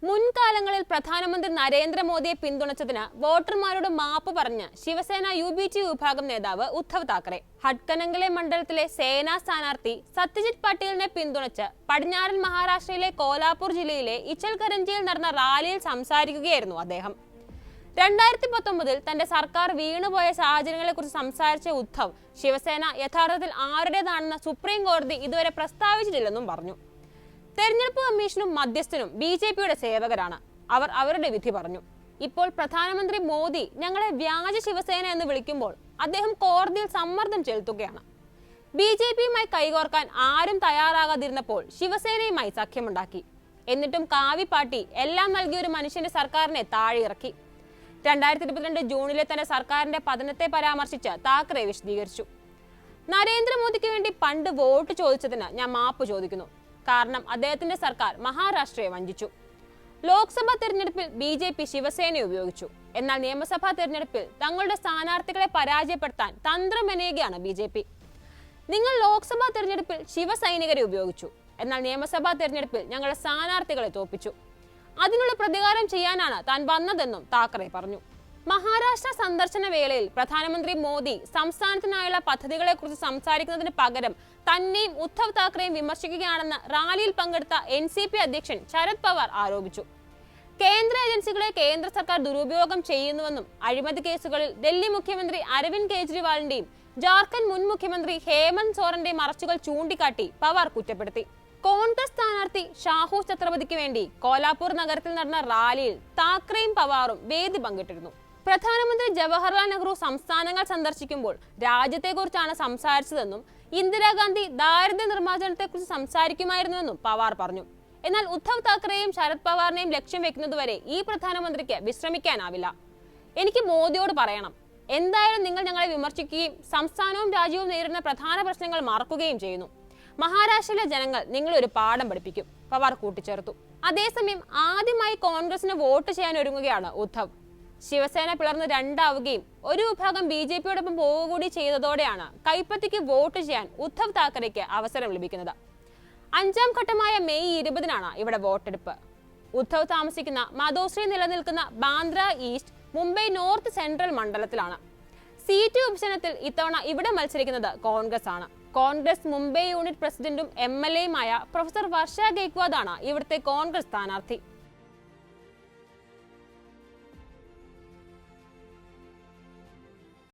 മുൻകാലങ്ങളിൽ പ്രധാനമന്ത്രി നരേന്ദ്രമോദിയെ പിന്തുണച്ചതിന് വോട്ടർമാരോട് മാപ്പ് പറഞ്ഞ് ശിവസേന UBT വിഭാഗം നേതാവ് ഉദ്ധവ് താക്കറെ ഹഡ്കനംഗലെ മണ്ഡലത്തിലെ സേനാ സ്ഥാനാർത്ഥി സത്യജിത് പട്ടേലിനെ പിന്തുണച്ച് പടിഞ്ഞാറൻ മഹാരാഷ്ട്രയിലെ കോലാപൂർ ജില്ലയിലെ ഇച്ചൽകരഞ്ചിയിൽ നടന്ന റാലിയിൽ സംസാരിക്കുകയായിരുന്നു അദ്ദേഹം. 2019 തന്റെ സർക്കാർ വീണുപോയ സാഹചര്യങ്ങളെക്കുറിച്ച് സംസാരിച്ച ഉദ്ധവ് ശിവസേന യഥാർത്ഥത്തിൽ ആരുടേതാണെന്ന് സുപ്രീം കോടതി ഇതുവരെ പ്രസ്താവിച്ചിട്ടില്ലെന്നും പറഞ്ഞു. തെരഞ്ഞെടുപ്പ് കമ്മീഷനും മധ്യസ്ഥനും BJPയുടെ സേവകരാണ്. അവർ അവരുടെ വിധി പറഞ്ഞു. ഇപ്പോൾ പ്രധാനമന്ത്രി മോദി ഞങ്ങളെ വ്യാജ ശിവസേന എന്ന് വിളിക്കുമ്പോൾ അദ്ദേഹം കോടതിയിൽ സമ്മർദ്ദം ചെലുത്തുകയാണ്. BJPയുമായി കൈകോർക്കാൻ ആരും തയ്യാറാകാതിരുന്നപ്പോൾ ശിവസേനയുമായി സഖ്യമുണ്ടാക്കി. എന്നിട്ടും കാവി പാർട്ടി എല്ലാം നൽകിയ ഒരു മനുഷ്യന്റെ സർക്കാരിനെ താഴെയിറക്കി. 2022 ജൂണിലെ തന്റെ സർക്കാരിന്റെ പതനത്തെ പരാമർശിച്ച് താക്കറെ വിശദീകരിച്ചു. നരേന്ദ്രമോദിക്ക് വേണ്ടി പണ്ട് വോട്ട് ചോദിച്ചതിന് ഞാൻ മാപ്പ് ചോദിക്കുന്നു. കാരണം അദ്ദേഹത്തിന്റെ സർക്കാർ മഹാരാഷ്ട്രയെ വഞ്ചിച്ചു. ലോക്സഭാ തെരഞ്ഞെടുപ്പിൽ BJP ശിവസേനയെ ഉപയോഗിച്ചു. എന്നാൽ നിയമസഭാ തെരഞ്ഞെടുപ്പിൽ തങ്ങളുടെ സ്ഥാനാർത്ഥികളെ പരാജയപ്പെടുത്താൻ തന്ത്രമെനയുകയാണ് BJP. നിങ്ങൾ ലോക്സഭാ തെരഞ്ഞെടുപ്പിൽ ശിവസൈനികരെ ഉപയോഗിച്ചു. എന്നാൽ നിയമസഭാ തെരഞ്ഞെടുപ്പിൽ ഞങ്ങളുടെ സ്ഥാനാർത്ഥികളെ തോൽപ്പിച്ചു. അതിനുള്ള പ്രതികാരം ചെയ്യാനാണ് താൻ വന്നതെന്നും താക്കറെ പറഞ്ഞു. മഹാരാഷ്ട്ര സന്ദർശന വേളയിൽ പ്രധാനമന്ത്രി മോദി സംസ്ഥാനത്തിനായുള്ള പദ്ധതികളെക്കുറിച്ച് സംസാരിക്കുന്നതിന് പകരം തന്നെയും ഉദ്ധവ് താക്കറെയും വിമർശിക്കുകയാണെന്ന് റാലിയിൽ പങ്കെടുത്ത NCP അധ്യക്ഷൻ ശരത് പവാർ ആരോപിച്ചു. കേന്ദ്ര ഏജൻസികളെ കേന്ദ്ര സർക്കാർ ദുരുപയോഗം ചെയ്യുന്നുവെന്നും അഴിമതി കേസുകളിൽ ഡൽഹി മുഖ്യമന്ത്രി അരവിന്ദ് കെജ്രിവാളിന്റെയും ജാർഖണ്ഡ് മുൻ മുഖ്യമന്ത്രി ഹേമന്ത് സോറന്റെയും മറച്ചുകൾ ചൂണ്ടിക്കാട്ടി പവാർ കുറ്റപ്പെടുത്തി. കോൺഗ്രസ് സ്ഥാനാർത്ഥി ഷാഹു ഛത്രപതിക്ക് വേണ്ടി കോലാപൂർ നഗരത്തിൽ നടന്ന റാലിയിൽ താക്കറെയും പവാറും വേദി പങ്കിട്ടിരുന്നു. പ്രധാനമന്ത്രി ജവഹർലാൽ നെഹ്റു സംസ്ഥാനങ്ങൾ സന്ദർശിക്കുമ്പോൾ രാജ്യത്തെക്കുറിച്ചാണ് സംസാരിച്ചതെന്നും ഇന്ദിരാഗാന്ധി ദാരിദ്ര്യ നിർമ്മാർജ്ജനത്തെക്കുറിച്ച് സംസാരിക്കുമായിരുന്നുവെന്നും പവാർ പറഞ്ഞു. എന്നാൽ ഉദ്ധവ് താക്കറെയും ശരത് പവാറിനെയും ലക്ഷ്യം വെക്കുന്നതുവരെ ഈ പ്രധാനമന്ത്രിക്ക് വിശ്രമിക്കാനാവില്ല. എനിക്ക് മോദിയോട് പറയണം, എന്തായാലും നിങ്ങൾ ഞങ്ങളെ വിമർശിക്കുകയും സംസ്ഥാനവും രാജ്യവും നേരിടുന്ന പ്രധാന പ്രശ്നങ്ങൾ മറക്കുകയും ചെയ്യുന്നു. മഹാരാഷ്ട്രയിലെ ജനങ്ങൾ നിങ്ങളെ ഒരു പാഠം പഠിപ്പിക്കും, പവാർ കൂട്ടിച്ചേർത്തു. അതേസമയം ആദ്യമായി കോൺഗ്രസിന് വോട്ട് ചെയ്യാൻ ഒരുങ്ങുകയാണ് ഉദ്ധവ്. ശിവസേന പിളർന്ന് രണ്ടാവുകയും ഒരു വിഭാഗം BJPയോടൊപ്പം പോവുകൂടി ചെയ്തതോടെയാണ് കൈപ്പത്തിക്ക് വോട്ട് ചെയ്യാൻ ഉദ്ധവ് താക്കറെയ്ക്ക് അവസരം ലഭിക്കുന്നത്. 5ാം ഘട്ടമായ മെയ് 20-നാണ് ഇവിടെ വോട്ടെടുപ്പ്. ഉദ്ധവ് താമസിക്കുന്ന മധോശ്രീ നിലനിൽക്കുന്ന Bandra east, Mumbai north central മണ്ഡലത്തിലാണ്. സീറ്റ് വിഭജനത്തിൽ ഇത്തവണ ഇവിടെ മത്സരിക്കുന്നത് കോൺഗ്രസ് ആണ്. കോൺഗ്രസ് മുംബൈ യൂണിറ്റ് പ്രസിഡന്റും MLAയുമായ പ്രൊഫസർ വർഷ ഗെയ്ക്വാദാണ് ഇവിടുത്തെ കോൺഗ്രസ് സ്ഥാനാർത്ഥി.